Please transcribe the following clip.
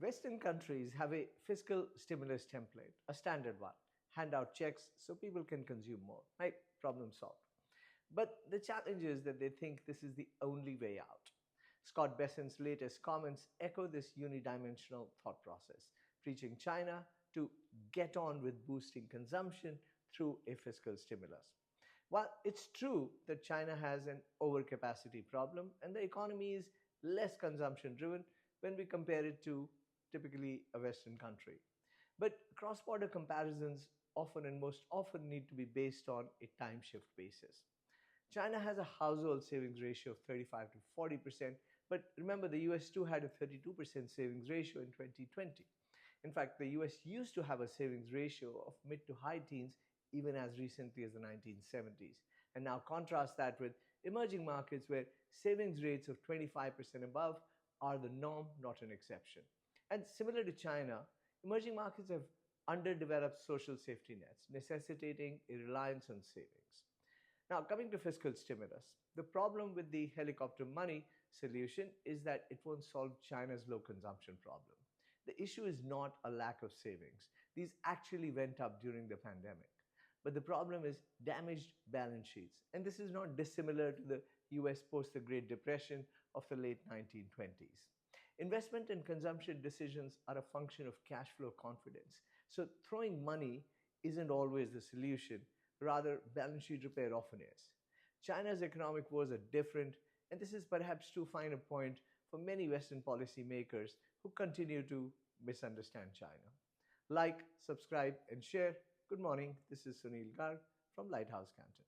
Western countries have a fiscal stimulus template, a standard one. Hand out checks so people can consume more, right? Problem solved. But the challenge is that they think this is the only way out. Scott Bessent's latest comments echo this unidimensional thought process, preaching China to get on with boosting consumption through a fiscal stimulus. While it's true that China has an overcapacity problem and the economy is less consumption driven when we compare it to typically a Western country. But cross border comparisons often and most often need to be based on a time shift basis. China has a household savings ratio of 35 to 40%, but remember the US too had a 32% savings ratio in 2020. In fact, the US used to have a savings ratio of mid to high teens even as recently as the 1970s. And now contrast that with emerging markets where savings rates of 25% above are the norm, not an exception. And similar to China, emerging markets have underdeveloped social safety nets, necessitating a reliance on savings. Now, coming to fiscal stimulus, the problem with the helicopter money solution is that it won't solve China's low consumption problem. The issue is not a lack of savings. These actually went up during the pandemic. But the problem is damaged balance sheets. And this is not dissimilar to the US post the Great Depression of the late 1920s. Investment and consumption decisions are a function of cash flow confidence. So throwing money isn't always the solution. Rather, balance sheet repair often is. China's economic woes are different, and this is perhaps too fine a point for many Western policymakers who continue to misunderstand China. Like, subscribe, and share. Good morning. This is Sunil Garg from Lighthouse Canton.